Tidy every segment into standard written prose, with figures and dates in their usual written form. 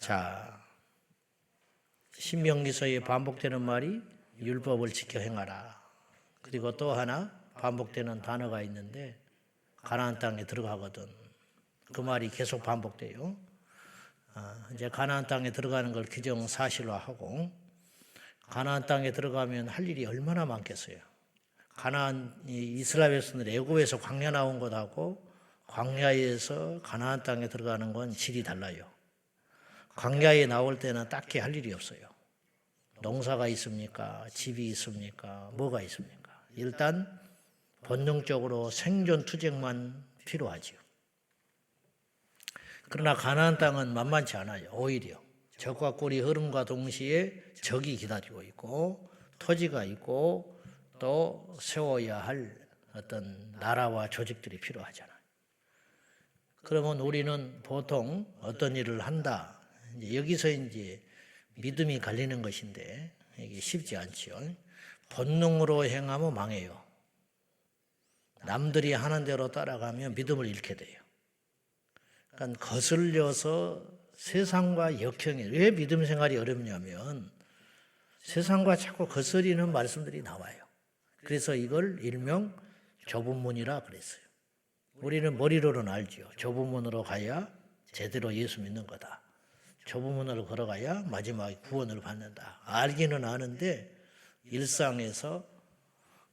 자, 신명기서에 반복되는 말이 율법을 지켜 행하라. 그리고 또 하나 반복되는 단어가 있는데 가나안 땅에 들어가거든. 그 말이 계속 반복돼요. 이제 가나안 땅에 들어가는 걸 기정사실화하고 가나안 땅에 들어가면 할 일이 얼마나 많겠어요. 이스라엘 백성들이 애굽에서 광야 나온 것하고 광야에서 가나안 땅에 들어가는 건 질이 달라요. 광야에 나올 때는 딱히 할 일이 없어요. 농사가 있습니까? 집이 있습니까? 뭐가 있습니까? 일단 본능적으로 생존 투쟁만 필요하지요. 그러나 가나안 땅은 만만치 않아요. 오히려 적과 꿀이 흐름과 동시에 적이 기다리고 있고 토지가 있고 또 세워야 할 어떤 나라와 조직들이 필요하잖아요. 그러면 우리는 보통 어떤 일을 한다. 여기서 이제 믿음이 갈리는 것인데 이게 쉽지 않죠. 본능으로 행하면 망해요. 남들이 하는 대로 따라가면 믿음을 잃게 돼요. 그러니까 거슬려서 세상과 역행해. 왜 믿음 생활이 어렵냐면 세상과 자꾸 거스리는 말씀들이 나와요. 그래서 이걸 일명 좁은 문이라 그랬어요. 우리는 머리로는 알죠. 좁은 문으로 가야 제대로 예수 믿는 거다. 좁은 문으로 걸어가야 마지막에 구원을 받는다. 알기는 아는데 일상에서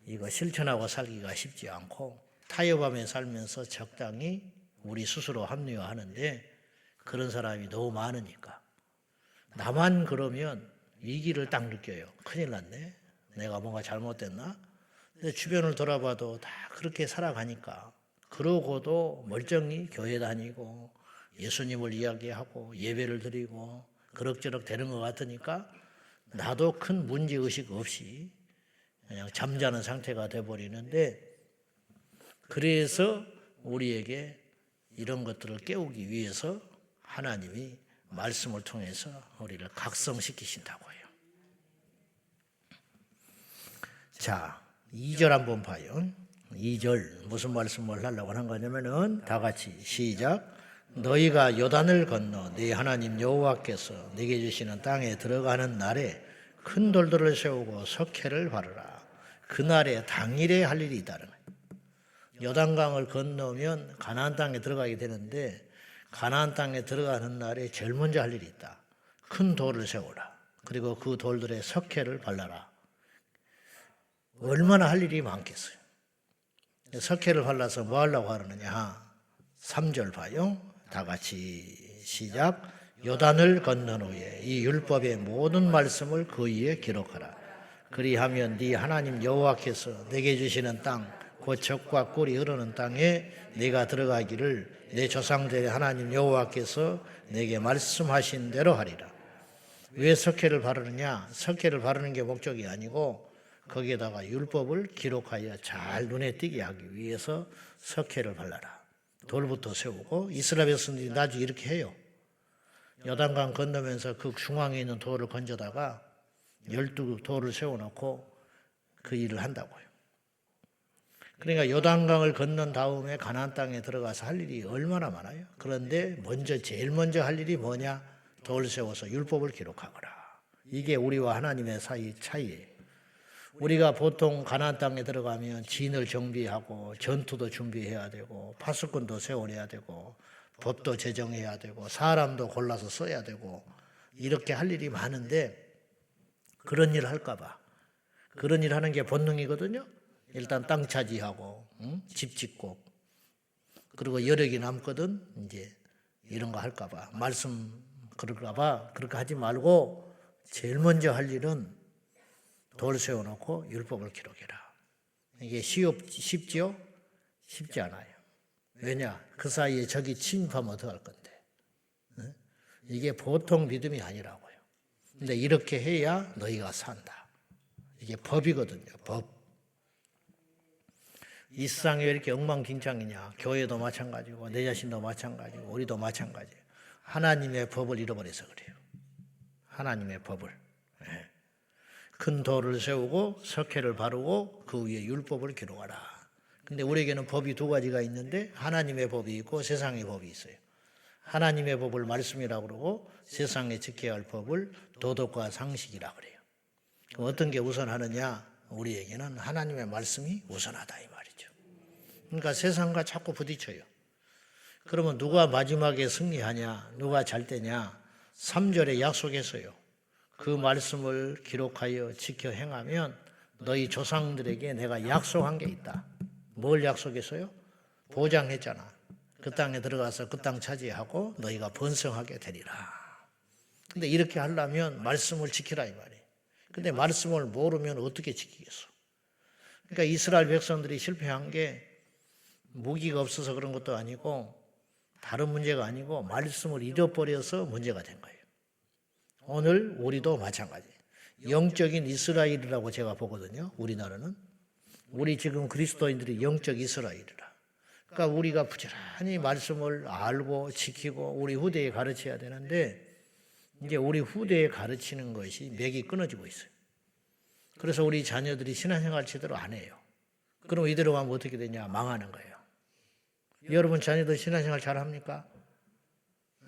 이거 실천하고 살기가 쉽지 않고 타협하며 살면서 적당히 우리 스스로 합리화하는데 그런 사람이 너무 많으니까 나만 그러면 위기를 딱 느껴요. 큰일 났네. 내가 뭔가 잘못됐나? 근데 주변을 돌아봐도 다 그렇게 살아가니까 그러고도 멀쩡히 교회 다니고 예수님을 이야기하고 예배를 드리고 그럭저럭 되는 것 같으니까 나도 큰 문제의식 없이 그냥 잠자는 상태가 돼버리는데 그래서 우리에게 이런 것들을 깨우기 위해서 하나님이 말씀을 통해서 우리를 각성시키신다고 해요. 자, 2절 한번 봐요. 2절 무슨 말씀을 하려고 하는 거냐면은 다 같이 시작. 너희가 요단을 건너 네 하나님 여호와께서 네게 주시는 땅에 들어가는 날에 큰 돌들을 세우고 석회를 바르라. 그날에 당일에 할 일이 있다는 거예요. 요단강을 건너면 가나안 땅에 들어가게 되는데 가나안 땅에 들어가는 날에 제일 먼저 할 일이 있다. 큰 돌을 세우라. 그리고 그 돌들에 석회를 발라라. 얼마나 할 일이 많겠어요. 석회를 발라서 뭐 하려고 하느냐. 3절 봐요. 다 같이 시작. 요단을 건넌 후에 이 율법의 모든 말씀을 그 위에 기록하라. 그리하면 네 하나님 여호와께서 내게 주시는 땅 곧 적과 꿀이 흐르는 땅에 네가 들어가기를 내 조상들의 하나님 여호와께서 내게 말씀하신 대로 하리라. 왜 석회를 바르느냐? 석회를 바르는 게 목적이 아니고 거기에다가 율법을 기록하여 잘 눈에 띄게 하기 위해서 석회를 발라라. 돌부터 세우고 이스라엘 백성들이 나중에 이렇게 해요. 요단강 건너면서 그 중앙에 있는 돌을 건져다가 12돌을 세워놓고 그 일을 한다고요. 그러니까 요단강을 건넌 다음에 가나안 땅에 들어가서 할 일이 얼마나 많아요. 그런데 제일 먼저 할 일이 뭐냐? 돌 세워서 율법을 기록하거라. 이게 우리와 하나님의 사이 차이예요. 우리가 보통 가나안 땅에 들어가면 진을 정비하고 전투도 준비해야 되고 파수꾼도 세워내야 되고 법도 제정해야 되고 사람도 골라서 써야 되고 이렇게 할 일이 많은데 그런 일을 할까 봐. 그런 일 하는 게 본능이거든요. 일단 땅 차지하고 집 짓고 그리고 여력이 남거든. 이제 이런 거 할까 봐. 말씀 그럴까 봐. 그렇게 하지 말고 제일 먼저 할 일은 돌 세워놓고 율법을 기록해라. 이게 쉽지요? 쉽지 않아요. 왜냐? 그 사이에 적이 침입하면 어떡할 건데. 이게 보통 믿음이 아니라고요. 근데 이렇게 해야 너희가 산다. 이게 법이거든요. 법. 이 세상이 왜 이렇게 엉망진창이냐. 교회도 마찬가지고 내 자신도 마찬가지고 우리도 마찬가지예요. 하나님의 법을 잃어버려서 그래요. 하나님의 법을. 큰 돌을 세우고 석회를 바르고 그 위에 율법을 기록하라. 근데 우리에게는 법이 두 가지가 있는데 하나님의 법이 있고 세상의 법이 있어요. 하나님의 법을 말씀이라고 그러고 세상에 지켜야 할 법을 도덕과 상식이라고 그래요. 그럼 어떤 게 우선하느냐? 우리에게는 하나님의 말씀이 우선하다 이 말이죠. 그러니까 세상과 자꾸 부딪혀요. 그러면 누가 마지막에 승리하냐? 누가 잘 되냐? 3절에 약속했어요. 그 말씀을 기록하여 지켜 행하면 너희 조상들에게 내가 약속한 게 있다. 뭘 약속했어요? 보장했잖아. 그 땅에 들어가서 그 땅 차지하고 너희가 번성하게 되리라. 근데 이렇게 하려면 말씀을 지키라 이 말이에요. 근데 말씀을 모르면 어떻게 지키겠어? 그러니까 이스라엘 백성들이 실패한 게 무기가 없어서 그런 것도 아니고 다른 문제가 아니고 말씀을 잃어버려서 문제가 된 거예요. 오늘 우리도 마찬가지예요. 영적인 이스라엘이라고 제가 보거든요. 우리나라는. 우리 지금 그리스도인들이 영적 이스라엘이라. 그러니까 우리가 부지런히 말씀을 알고 지키고 우리 후대에 가르쳐야 되는데 이제 우리 후대에 가르치는 것이 맥이 끊어지고 있어요. 그래서 우리 자녀들이 신앙생활 제대로 안 해요. 그럼 이대로 가면 어떻게 되냐? 망하는 거예요. 여러분 자녀들 신앙생활 잘합니까?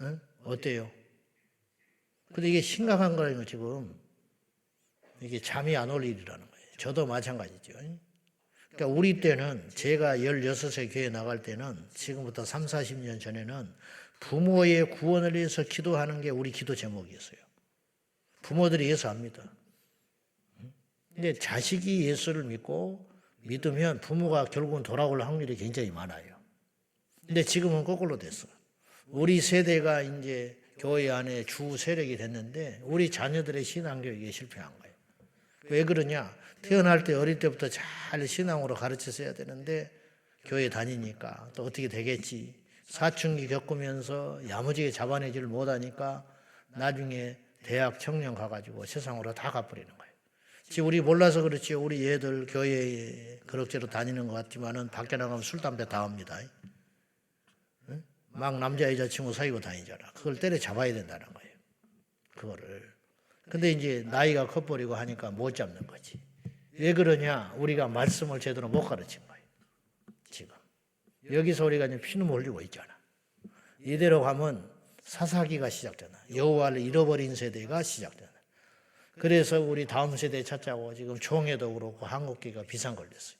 응? 어때요? 근데 이게 심각한 거예요 지금. 이게 잠이 안 올 일이라는 거예요. 저도 마찬가지죠. 그러니까 우리 때는 제가 16세 교회 나갈 때는 지금부터 3, 40년 전에는 부모의 구원을 위해서 기도하는 게 우리 기도 제목이었어요. 부모들이 예수합니다. 근데 자식이 예수를 믿으면 부모가 결국은 돌아올 확률이 굉장히 많아요. 근데 지금은 거꾸로 됐어. 우리 세대가 이제 교회 안에 주 세력이 됐는데 우리 자녀들의 신앙교육에 실패한 거예요. 왜 그러냐? 태어날 때 어릴 때부터 잘 신앙으로 가르쳤어야 되는데 교회 다니니까 또 어떻게 되겠지. 사춘기 겪으면서 야무지게 잡아내지를 못하니까 나중에 대학 청년 가가지고 세상으로 다 가버리는 거예요. 지금 우리 몰라서 그렇지 우리 애들 교회에 그럭저럭 다니는 것 같지만은 밖에 나가면 술, 담배 다 합니다. 막 남자 여자친구 사귀고 다니잖아. 그걸 때려잡아야 된다는 거예요. 그거를. 근데 이제 나이가 커버리고 하니까 못 잡는 거지. 왜 그러냐? 우리가 말씀을 제대로 못 가르친 거예요. 지금. 여기서 우리가 이제 피눈물 흘리고 있잖아. 이대로 가면 사사기가 시작되나. 여호와를 잃어버린 세대가 시작되나. 그래서 우리 다음 세대 찾자고 지금 총회도 그렇고 한국기가 비상 걸렸어요.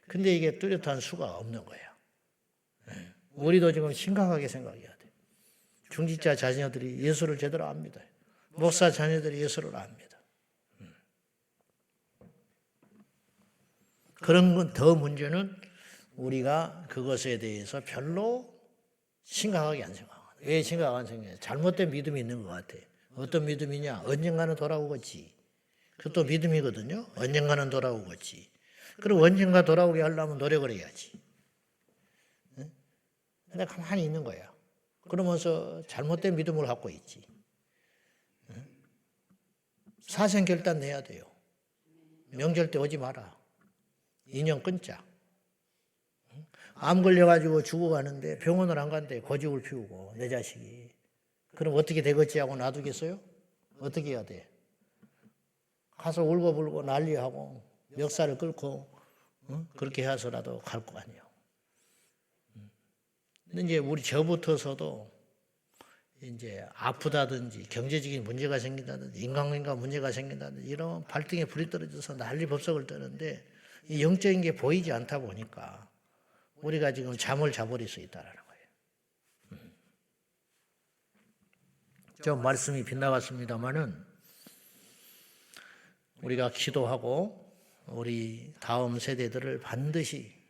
근데 이게 뚜렷한 수가 없는 거예요. 우리도 지금 심각하게 생각해야 돼. 중직자 자녀들이 예수를 제대로 압니다. 목사 자녀들이 예수를 압니다. 그런 건 더 문제는 우리가 그것에 대해서 별로 심각하게 안 생각합니다. 왜 심각하게 안 생각해요? 잘못된 믿음이 있는 것 같아. 어떤 믿음이냐? 언젠가는 돌아오겠지. 그것도 믿음이거든요. 언젠가는 돌아오겠지. 그럼 언젠가 돌아오게 하려면 노력을 해야지. 근데 가만히 있는 거야. 그러면서 잘못된 믿음을 갖고 있지. 사생결단 내야 돼요. 명절 때 오지 마라. 인연 끊자. 암 걸려가지고 죽어가는데 병원을 안 간대. 고집을 피우고 내 자식이. 그럼 어떻게 되겠지 하고 놔두겠어요? 어떻게 해야 돼? 가서 울고불고 난리하고 멱살을 끌고 그렇게 해서라도 갈 거 아니에요. 근데 이제 우리 저부터서도 이제 아프다든지 경제적인 문제가 생긴다든지 인간관계가 문제가 생긴다든지 이런 발등에 불이 떨어져서 난리 법석을 떠는데 이 영적인 게 보이지 않다 보니까 우리가 지금 잠을 자버릴 수 있다는 거예요. 좀 말씀이 빗나갔습니다마는 우리가 기도하고 우리 다음 세대들을 반드시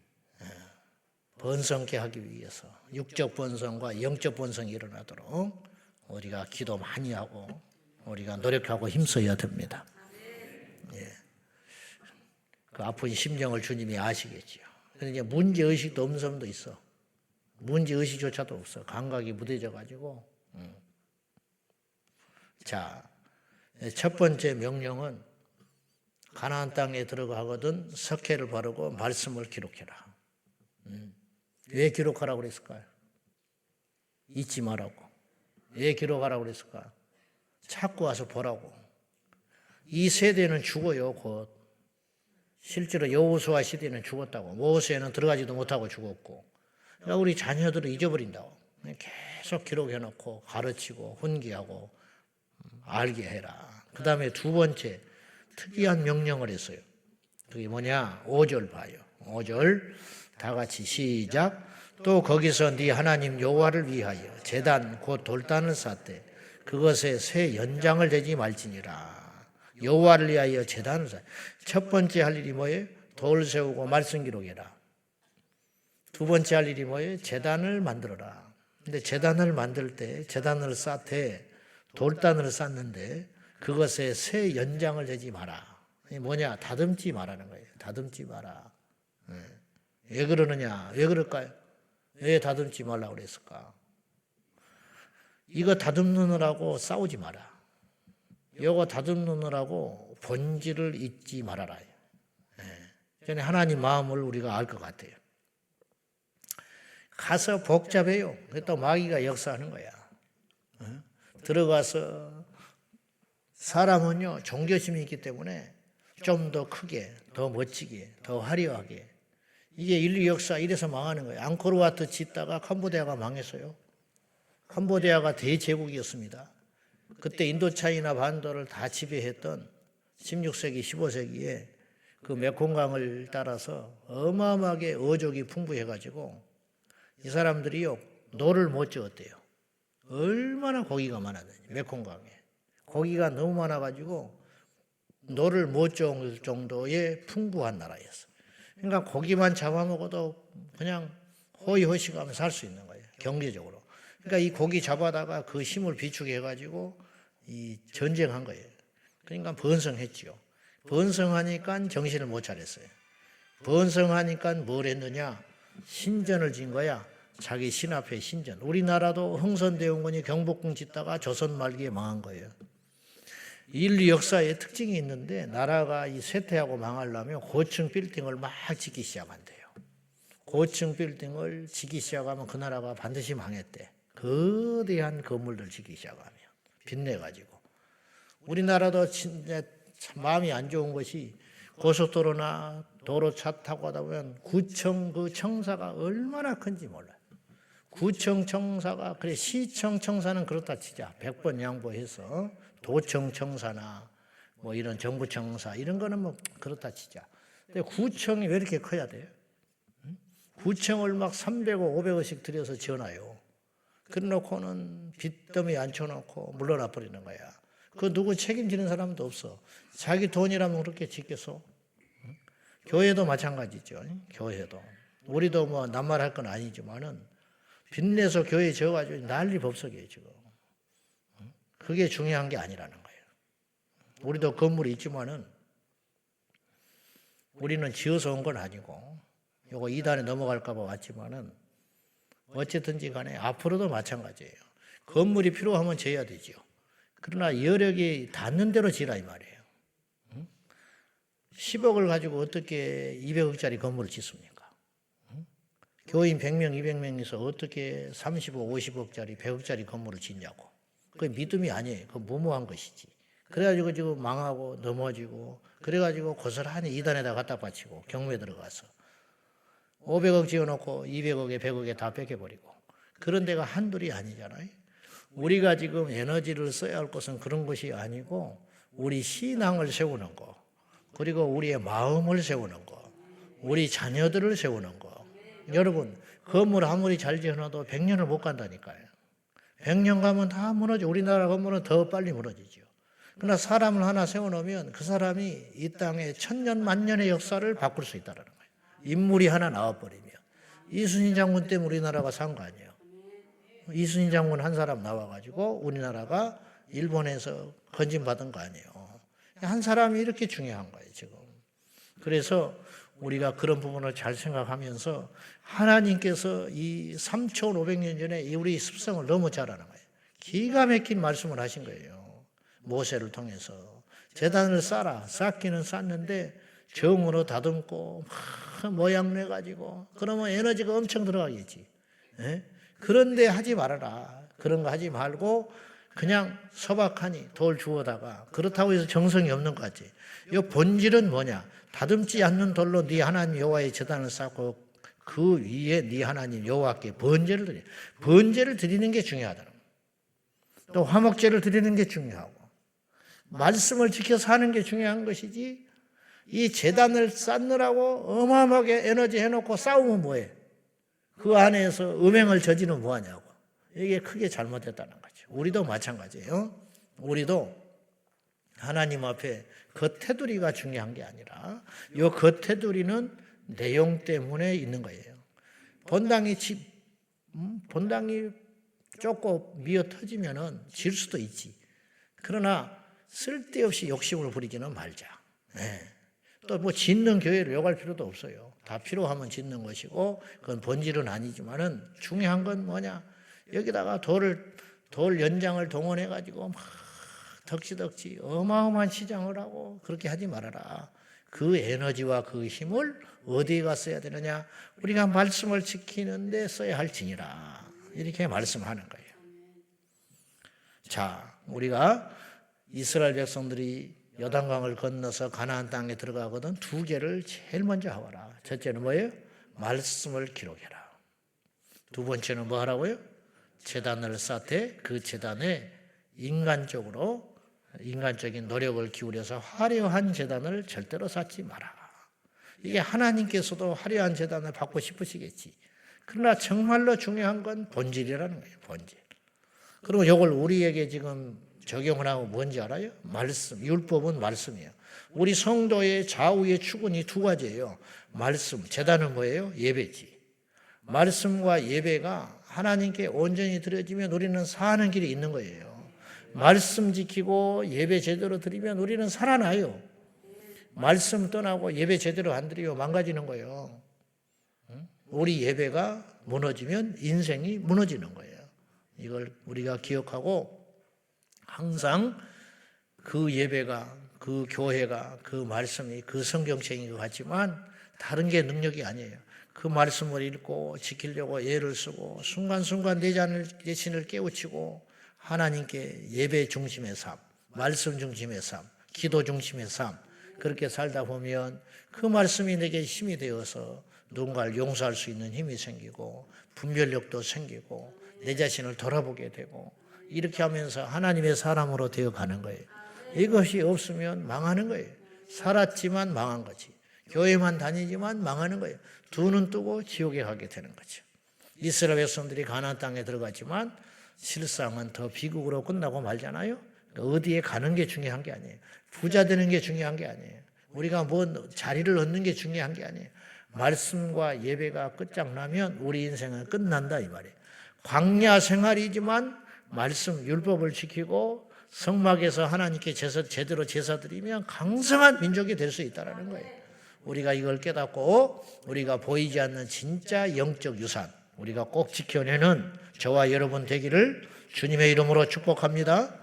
번성케 하기 위해서 육적 번성과 영적 번성이 일어나도록 우리가 기도 많이 하고 우리가 노력하고 힘써야 됩니다. 예. 그 아픈 심정을 주님이 아시겠지요. 그런데 이제 문제의식도 없는 사람도 있어. 문제의식조차도 없어. 감각이 무뎌져가지고. 자, 첫 번째 명령은 가나안 땅에 들어가거든 석회를 바르고 말씀을 기록해라. 왜 기록하라고 그랬을까요? 잊지 말라고. 왜 기록하라고 그랬을까? 찾고 와서 보라고. 이 세대는 죽어요, 곧. 실제로 여호수아 시대는 죽었다고. 모세는 들어가지도 못하고 죽었고. 그러니까 우리 자녀들을 잊어버린다고. 계속 기록해놓고 가르치고 훈계하고 알게 해라. 그 다음에 두 번째 특이한 명령을 했어요. 그게 뭐냐? 5절 봐요. 5절 다 같이 시작. 또 거기서 네 하나님 여호와를 위하여 제단 곧 돌단을 쌓되 그것에 새 연장을 대지 말지니라. 여호와를 위하여 제단을 쌓. 첫 번째 할 일이 뭐예요? 돌 세우고 말씀 기록해라. 두 번째 할 일이 뭐예요? 제단을 만들어라. 근데 제단을 만들 때 제단을 쌓되 돌단을 쌓는데 그것에 새 연장을 대지 마라. 뭐냐? 다듬지 말라는 거예요. 다듬지 마라. 왜 그러느냐? 왜 그럴까요? 왜 다듬지 말라고 그랬을까? 이거 다듬느라고 싸우지 마라. 이거 다듬느라고 본질을 잊지 말아라. 전에 하나님 마음을 우리가 알 것 같아요. 가서 복잡해요. 또 마귀가 역사하는 거야. 들어가서 사람은요 종교심이 있기 때문에 좀 더 크게, 더 멋지게, 더 화려하게. 이게 인류 역사 이래서 망하는 거예요. 앙코르와트 짓다가 캄보디아가 망했어요. 캄보디아가 대제국이었습니다. 그때 인도차이나 반도를 다 지배했던 16세기, 15세기에 그 메콩강을 따라서 어마어마하게 어족이 풍부해가지고 이 사람들이요 노를 못 지었대요. 얼마나 고기가 많았는지 메콩강에. 고기가 너무 많아가지고 노를 못 지을 정도의 풍부한 나라였어. 그러니까 고기만 잡아먹어도 그냥 호의호식하면서 살 수 있는 거예요. 경제적으로. 그러니까 이 고기 잡아다가 그 힘을 비축해 가지고 이 전쟁한 거예요. 그러니까 번성했지요. 번성하니까 정신을 못 차렸어요. 번성하니까 뭘 했느냐? 신전을 진 거야. 자기 신 앞에 신전. 우리나라도 흥선대원군이 경복궁 짓다가 조선 말기에 망한 거예요. 인류 역사에 특징이 있는데 나라가 이 쇠퇴하고 망하려면 고층 빌딩을 막 짓기 시작한대요. 고층 빌딩을 짓기 시작하면 그 나라가 반드시 망했대. 거대한 건물들 짓기 시작하면 빚내가지고. 우리나라도 진짜 참 마음이 안 좋은 것이 고속도로나 도로 차 타고 가다 보면 구청 그 청사가 얼마나 큰지 몰라요. 구청 청사가 그래 시청 청사는 그렇다 치자. 100번 양보해서 도청 청사나 뭐 이런 정부 청사 이런 거는 뭐 그렇다 치자. 근데 구청이 왜 이렇게 커야 돼요? 구청을 막 300억, 500억씩 들여서 지어놔요. 그래놓고는 빚더미 앉혀놓고 물러나 버리는 거야. 그 누구 책임지는 사람도 없어. 자기 돈이라면 그렇게 짓겠어? 교회도 마찬가지죠. 교회도. 우리도 뭐 낱말할 건 아니지만은 빚내서 교회 지어가지고 난리 법석이에요 지금. 그게 중요한 게 아니라는 거예요. 우리도 건물이 있지만은 우리는 지어서 온 건 아니고 요거 2단에 넘어갈까 봐 왔지만은 어쨌든지 간에 앞으로도 마찬가지예요. 건물이 필요하면 지어야 되죠. 그러나 여력이 닿는 대로 지으라 이 말이에요. 10억을 가지고 어떻게 200억짜리 건물을 짓습니까? 교인 100명, 200명에서 어떻게 30억, 50억짜리, 100억짜리 건물을 짓냐고. 그게 믿음이 아니에요. 그건 무모한 것이지. 그래가지고 지금 망하고 넘어지고 그래가지고 고스란히 2단에다 갖다 바치고 경매 들어가서 500억 지어놓고 200억에 100억에 다 뺏겨버리고 그런 데가 한둘이 아니잖아요. 우리가 지금 에너지를 써야 할 것은 그런 것이 아니고 우리 신앙을 세우는 거 그리고 우리의 마음을 세우는 거 우리 자녀들을 세우는 거. 여러분 건물 아무리 잘 지어놔도 100년을 못 간다니까요. 100년 가면 다 무너져. 우리나라 건물은 더 빨리 무너지죠. 그러나 사람을 하나 세워놓으면 그 사람이 이 땅에 1000년 만년의 역사를 바꿀 수 있다는 거예요. 인물이 하나 나와버리면. 이순신 장군 때문에 우리나라가 산 거 아니에요. 이순신 장군 한 사람 나와가지고 우리나라가 일본에서 건진받은 거 아니에요. 한 사람이 이렇게 중요한 거예요 지금. 그래서 우리가 그런 부분을 잘 생각하면서 하나님께서 이 3500년 전에 우리 습성을 너무 잘 아는 거예요. 기가 막힌 말씀을 하신 거예요. 모세를 통해서. 제단을 쌓아. 쌓기는 쌓는데 정으로 다듬고 막 모양 내가지고 그러면 에너지가 엄청 들어가겠지. 예? 그런데 하지 말아라. 그런 거 하지 말고 그냥 소박하니 돌 주워다가 그렇다고 해서 정성이 없는 것 같지. 이 본질은 뭐냐? 다듬지 않는 돌로 네 하나님 여호와의 제단을 쌓고 그 위에 네 하나님 여호와께 번제를 드려. 번제를 드리는 게 중요하더라. 또 화목제를 드리는 게 중요하고 말씀을 지켜 사는 게 중요한 것이지 이 제단을 쌓느라고 어마어마하게 에너지 해놓고 싸우면 뭐해? 그 안에서 음행을 저지르면 뭐하냐고. 이게 크게 잘못됐다는 거죠. 우리도 마찬가지예요. 우리도 하나님 앞에 겉테두리가 중요한 게 아니라 이 겉테두리는 내용 때문에 있는 거예요. 본당이 쫓고 미어 터지면은 질 수도 있지. 그러나 쓸데없이 욕심을 부리지는 말자. 또 뭐 짓는 교회를 욕할 필요도 없어요. 다 필요하면 짓는 것이고 그건 본질은 아니지만은 중요한 건 뭐냐? 여기다가 돌 연장을 동원해 가지고 막 덕지덕지 어마어마한 시장을 하고 그렇게 하지 말아라. 그 에너지와 그 힘을 어디에 가 써야 되느냐? 우리가 말씀을 지키는데 써야 할지니라. 이렇게 말씀하는 거예요. 자, 우리가 이스라엘 백성들이 요단강을 건너서 가나안 땅에 들어가거든 두 개를 제일 먼저 하거라. 첫째는 뭐예요? 말씀을 기록해라. 두 번째는 뭐 하라고요? 제단을 쌓되 그 제단에 인간적인 노력을 기울여서 화려한 제단을 절대로 쌓지 마라. 이게 하나님께서도 화려한 제단을 받고 싶으시겠지. 그러나 정말로 중요한 건 본질이라는 거예요. 본질. 그리고 이걸 우리에게 지금 적용을 하고 뭔지 알아요? 말씀. 율법은 말씀이에요. 우리 성도의 좌우의 축은이 두 가지예요. 말씀. 제단은 뭐예요? 예배지. 말씀과 예배가 하나님께 온전히 드려지면 우리는 사는 길이 있는 거예요. 말씀 지키고 예배 제대로 드리면 우리는 살아나요. 말씀 떠나고 예배 제대로 안 드리고 망가지는 거예요. 우리 예배가 무너지면 인생이 무너지는 거예요. 이걸 우리가 기억하고 항상 그 예배가, 그 교회가, 그 말씀이, 그 성경책인 것 같지만 다른 게 능력이 아니에요. 그 말씀을 읽고 지키려고 애를 쓰고 순간순간 내 자신을 깨우치고 하나님께 예배 중심의 삶, 말씀 중심의 삶, 기도 중심의 삶 그렇게 살다 보면 그 말씀이 내게 힘이 되어서 누군가를 용서할 수 있는 힘이 생기고 분별력도 생기고 내 자신을 돌아보게 되고 이렇게 하면서 하나님의 사람으로 되어가는 거예요. 이것이 없으면 망하는 거예요. 살았지만 망한 거지. 교회만 다니지만 망하는 거예요. 두 눈 뜨고 지옥에 가게 되는 거죠. 이스라엘 백성들이 가나안 땅에 들어갔지만 실상은 더 비극으로 끝나고 말잖아요. 그러니까 어디에 가는 게 중요한 게 아니에요. 부자 되는 게 중요한 게 아니에요. 우리가 뭐 자리를 얻는 게 중요한 게 아니에요. 말씀과 예배가 끝장나면 우리 인생은 끝난다 이 말이에요. 광야 생활이지만 말씀 율법을 지키고 성막에서 하나님께 제대로 제사 드리면 강성한 민족이 될 수 있다는 거예요. 우리가 이걸 깨닫고 우리가 보이지 않는 진짜 영적 유산 우리가 꼭 지켜내는 저와 여러분 되기를 주님의 이름으로 축복합니다.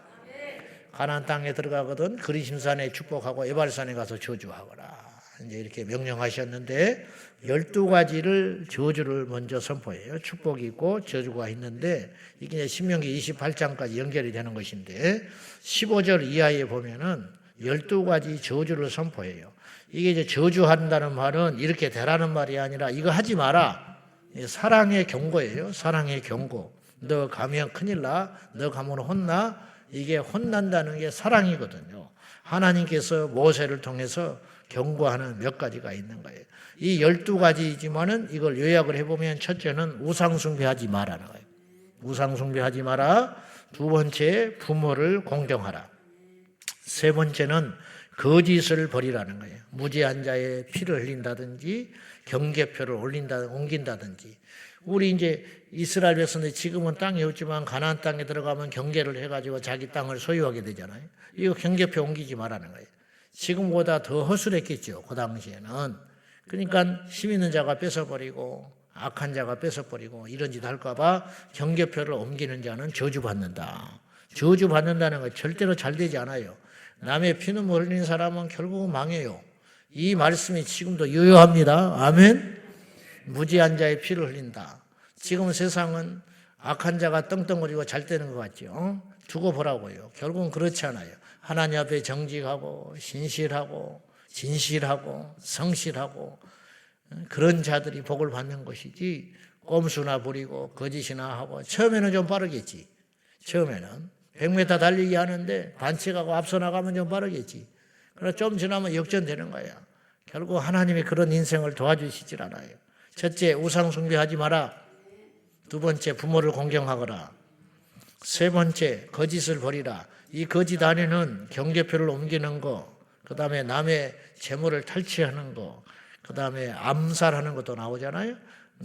가나안 땅에 들어가거든 그리심산에 축복하고 에발산에 가서 저주하거라. 이제 이렇게 명령하셨는데 12가지를 저주를 먼저 선포해요. 축복이 있고 저주가 있는데 이게 이제 신명기 28장까지 연결이 되는 것인데 15절 이하에 보면은 12가지 저주를 선포해요. 이게 이제 저주한다는 말은 이렇게 되라는 말이 아니라 이거 하지 마라. 사랑의 경고예요. 사랑의 경고. 너 가면 큰일 나. 너 가면 혼나. 이게 혼난다는 게 사랑이거든요. 하나님께서 모세를 통해서 경고하는 몇 가지가 있는 거예요. 이 12가지지만은 이걸 요약을 해보면 첫째는 우상숭배하지 마라는 거예요. 우상숭배하지 마라. 두 번째 부모를 공경하라. 세 번째는 거짓을 버리라는 거예요. 무죄한 자의 피를 흘린다든지 경계표를 옮긴다든지 우리 이제 이스라엘 백성들이 지금은 땅이 없지만 가나안 땅에 들어가면 경계를 해가지고 자기 땅을 소유하게 되잖아요. 이거 경계표 옮기지 말라는 거예요. 지금보다 더 허술했겠죠. 그 당시에는. 그러니까 힘 있는 자가 뺏어버리고 악한 자가 뺏어버리고 이런 짓 할까 봐 경계표를 옮기는 자는 저주받는다. 저주받는다는 건 절대로 잘 되지 않아요. 남의 피눈물 흘리는 사람은 결국은 망해요. 이 말씀이 지금도 유효합니다. 아멘. 무지한 자의 피를 흘린다. 지금 세상은 악한 자가 떵떵거리고 잘 되는 것 같죠. 두고 보라고요. 결국은 그렇지 않아요. 하나님 앞에 정직하고 신실하고 진실하고 성실하고 그런 자들이 복을 받는 것이지, 꼼수나 부리고 거짓이나 하고, 처음에는 좀 빠르겠지. 처음에는 100m 달리기 하는데 반칙하고 앞서 나가면 좀 빠르겠지. 그러나 좀 지나면 역전되는 거야. 결국 하나님이 그런 인생을 도와주시질 않아요. 첫째, 우상 숭배하지 마라. 두 번째, 부모를 공경하거라. 세 번째, 거짓을 버리라. 이 거짓 안에는 경계표를 옮기는 거, 그 다음에 남의 재물을 탈취하는 거, 그 다음에 암살하는 것도 나오잖아요.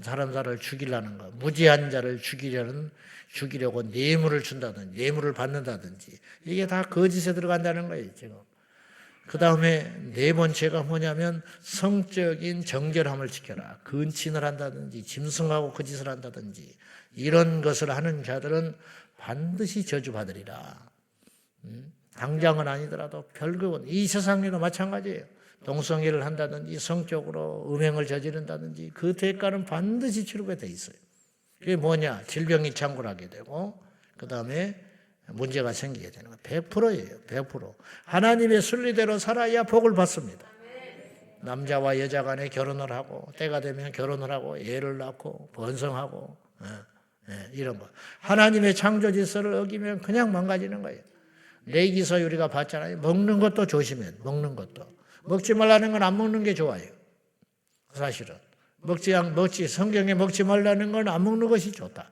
사람들을 죽이려는 거, 무지한 자를 죽이려고 뇌물을 준다든지 뇌물을 받는다든지, 이게 다 거짓에 들어간다는 거예요 지금. 그 다음에 네 번째가 뭐냐면 성적인 정결함을 지켜라. 근친을 한다든지 짐승하고 거짓을 한다든지 이런 것을 하는 자들은 반드시 저주받으리라. 당장은 아니더라도 결국은 이 세상에도 마찬가지예요. 동성애를 한다든지 성적으로 음행을 저지른다든지 그 대가는 반드시 치르게 돼 있어요. 그게 뭐냐? 질병이 창궐하게 되고 그 다음에 문제가 생기게 되는 거예요. 100%예요. 100%. 하나님의 순리대로 살아야 복을 받습니다. 남자와 여자 간에 결혼을 하고 때가 되면 결혼을 하고 애를 낳고 번성하고 이런 거. 하나님의 창조 질서를 어기면 그냥 망가지는 거예요. 레위기서 우리가 봤잖아요. 먹는 것도 조심해. 먹는 것도. 먹지 말라는 건 안 먹는 게 좋아요. 사실은. 성경에 먹지 말라는 건 안 먹는 것이 좋다.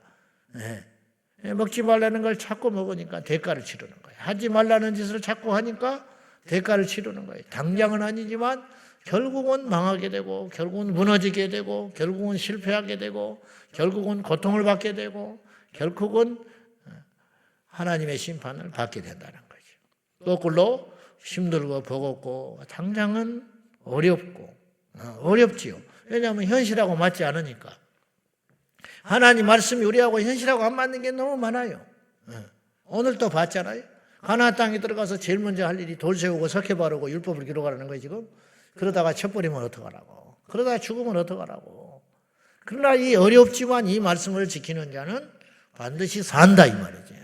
먹지 말라는 걸 자꾸 먹으니까 대가를 치르는 거예요. 하지 말라는 짓을 자꾸 하니까 대가를 치르는 거예요. 당장은 아니지만 결국은 망하게 되고, 결국은 무너지게 되고, 결국은 실패하게 되고, 결국은 고통을 받게 되고, 결국은 하나님의 심판을 받게 된다는 거죠. 거꾸로 힘들고 버겁고 당장은 어렵지요. 왜냐하면 현실하고 맞지 않으니까. 하나님 말씀이 우리하고 현실하고 안 맞는 게 너무 많아요. 오늘 또 봤잖아요. 가나안 땅에 들어가서 제일 먼저 할 일이 돌 세우고 석회 바르고 율법을 기록하라는 거예요 지금. 그러다가 쳐버리면 어떡하라고. 그러다가 죽으면 어떡하라고. 그러나 이 어렵지만 이 말씀을 지키는 자는 반드시 산다 이 말이죠.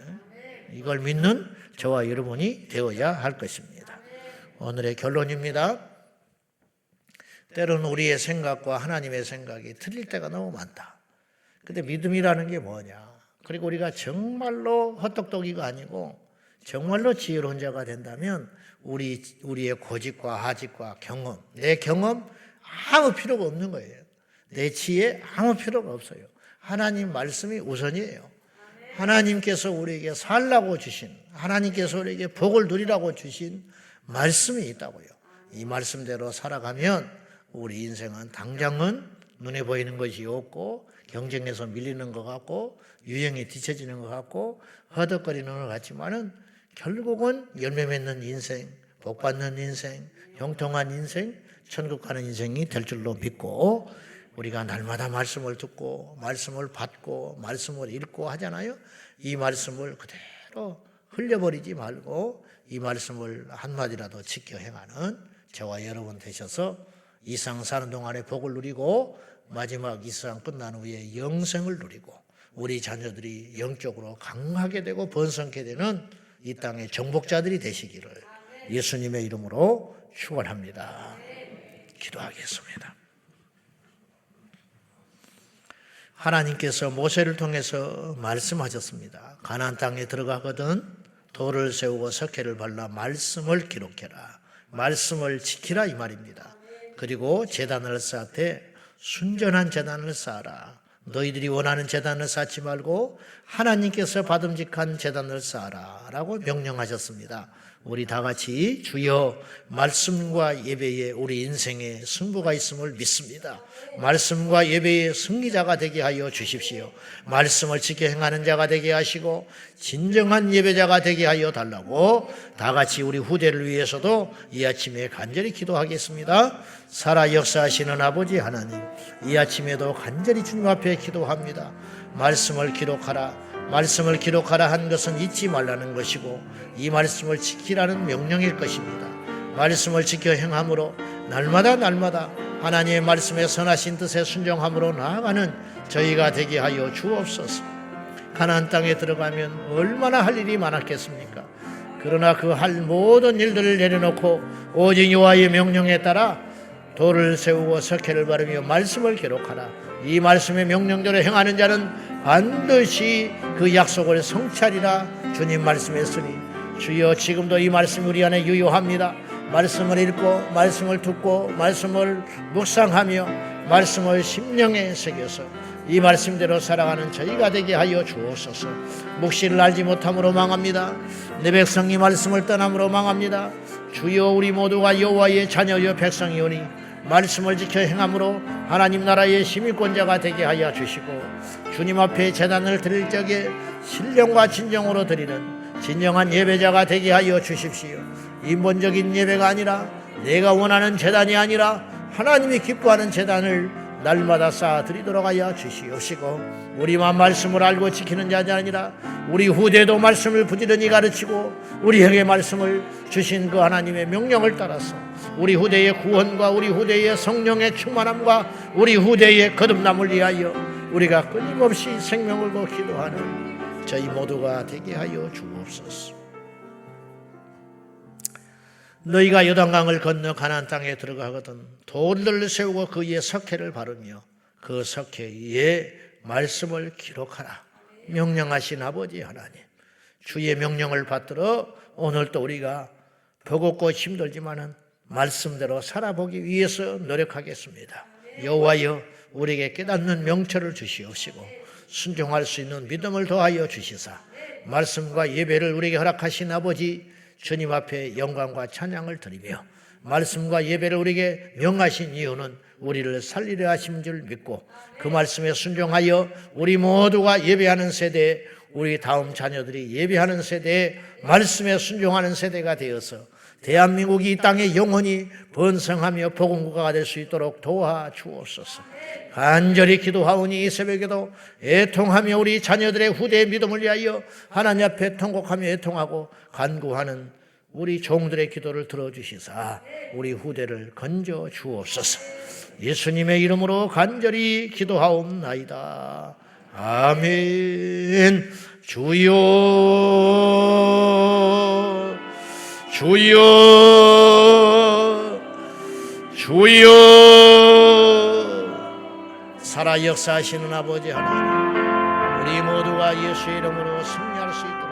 이걸 믿는 저와 여러분이 되어야 할 것입니다. 오늘의 결론입니다. 때로는 우리의 생각과 하나님의 생각이 틀릴 때가 너무 많다. 근데 믿음이라는 게 뭐냐? 그리고 우리가 정말로 헛똑똑이가 아니고 정말로 지혜로운 자가 된다면 우리의 고집과 하집과 경험, 내 경험 아무 필요가 없는 거예요. 내 지혜 아무 필요가 없어요. 하나님 말씀이 우선이에요. 하나님께서 우리에게 살라고 주신, 하나님께서 우리에게 복을 누리라고 주신 말씀이 있다고요. 이 말씀대로 살아가면 우리 인생은 당장은 눈에 보이는 것이 없고 경쟁에서 밀리는 것 같고 유행에 뒤처지는 것 같고 허덕거리는 것 같지만은 결국은 열매 맺는 인생, 복 받는 인생, 형통한 인생, 천국 가는 인생이 될 줄로 믿고 우리가 날마다 말씀을 듣고 말씀을 받고 말씀을 읽고 하잖아요. 이 말씀을 그대로 흘려버리지 말고 이 말씀을 한마디라도 지켜 행하는 저와 여러분 되셔서 이 세상 사는 동안에 복을 누리고 마지막 이 세상 끝난 후에 영생을 누리고 우리 자녀들이 영적으로 강하게 되고 번성케 되는 이 땅의 정복자들이 되시기를 예수님의 이름으로 축원합니다. 기도하겠습니다. 하나님께서 모세를 통해서 말씀하셨습니다. 가나안 땅에 들어가거든 돌을 세우고 석회를 발라 말씀을 기록해라. 말씀을 지키라 이 말입니다. 그리고 제단을 쌓되 순전한 제단을 쌓아라. 너희들이 원하는 제단을 쌓지 말고 하나님께서 받음직한 제단을 쌓아라 라고 명령하셨습니다. 우리 다 같이 주여 말씀과 예배에 우리 인생에 승부가 있음을 믿습니다. 말씀과 예배의 승리자가 되게 하여 주십시오. 말씀을 지켜 행하는 자가 되게 하시고 진정한 예배자가 되게 하여 달라고 다 같이 우리 후대를 위해서도 이 아침에 간절히 기도하겠습니다. 살아 역사하시는 아버지 하나님, 이 아침에도 간절히 주님 앞에 기도합니다. 말씀을 기록하라. 말씀을 기록하라 한 것은 잊지 말라는 것이고 이 말씀을 지키라는 명령일 것입니다. 말씀을 지켜 행함으로 날마다 하나님의 말씀에 선하신 뜻에 순종함으로 나아가는 저희가 되게 하여 주옵소서. 가나안 땅에 들어가면 얼마나 할 일이 많았겠습니까? 그러나 그 할 모든 일들을 내려놓고 오직 여호와의 명령에 따라 돌을 세우고 석회를 바르며 말씀을 기록하라. 이 말씀의 명령대로 행하는 자는 반드시 그 약속을 성취하리라. 주님 말씀했으니 주여 지금도 이 말씀이 우리 안에 유효합니다. 말씀을 읽고 말씀을 듣고 말씀을 묵상하며 말씀을 심령에 새겨서 이 말씀대로 살아가는 저희가 되게 하여 주옵소서. 묵시를 알지 못함으로 망합니다. 내 백성이 말씀을 떠남으로 망합니다. 주여 우리 모두가 여호와의 자녀여 백성이오니 말씀을 지켜 행함으로 하나님 나라의 시민권자가 되게 하여 주시고 주님 앞에 제단을 드릴 적에 신령과 진정으로 드리는 진정한 예배자가 되게 하여 주십시오. 인본적인 예배가 아니라 내가 원하는 제단이 아니라 하나님이 기뻐하는 제단을 날마다 쌓아드리도록 하여 주시옵시고 우리만 말씀을 알고 지키는 자가 아니라 우리 후대도 말씀을 부지런히 가르치고 우리에게 말씀을 주신 그 하나님의 명령을 따라서 우리 후대의 구원과 우리 후대의 성령의 충만함과 우리 후대의 거듭남을 위하여 우리가 끊임없이 생명을 걸고 기도하는 저희 모두가 되게 하여 주옵소서. 너희가 요단강을 건너 가나안 땅에 들어가거든 돌들을 세우고 그 위에 석회를 바르며 그 석회 위에 말씀을 기록하라. 명령하신 아버지 하나님, 주의 명령을 받들어 오늘도 우리가 버겁고 힘들지만은 말씀대로 살아보기 위해서 노력하겠습니다. 여호와여 우리에게 깨닫는 명철을 주시옵시고 순종할 수 있는 믿음을 더하여 주시사 말씀과 예배를 우리에게 허락하신 아버지 주님 앞에 영광과 찬양을 드리며 말씀과 예배를 우리에게 명하신 이유는 우리를 살리려 하신 줄 믿고 그 말씀에 순종하여 우리 모두가 예배하는 세대에 우리 다음 자녀들이 예배하는 세대에 말씀에 순종하는 세대가 되어서 대한민국이 이 땅에 영원히 번성하며 복음국가가 될 수 있도록 도와주옵소서. 간절히 기도하오니 이 새벽에도 애통하며 우리 자녀들의 후대의 믿음을 위하여 하나님 앞에 통곡하며 애통하고 간구하는 우리 종들의 기도를 들어주시사 우리 후대를 건져 주옵소서. 예수님의 이름으로 간절히 기도하옵나이다. 아멘. 주여 주여 주여 살아 역사하시는 아버지 하나님, 우리 모두가 예수의 이름으로 승리할 수 있도록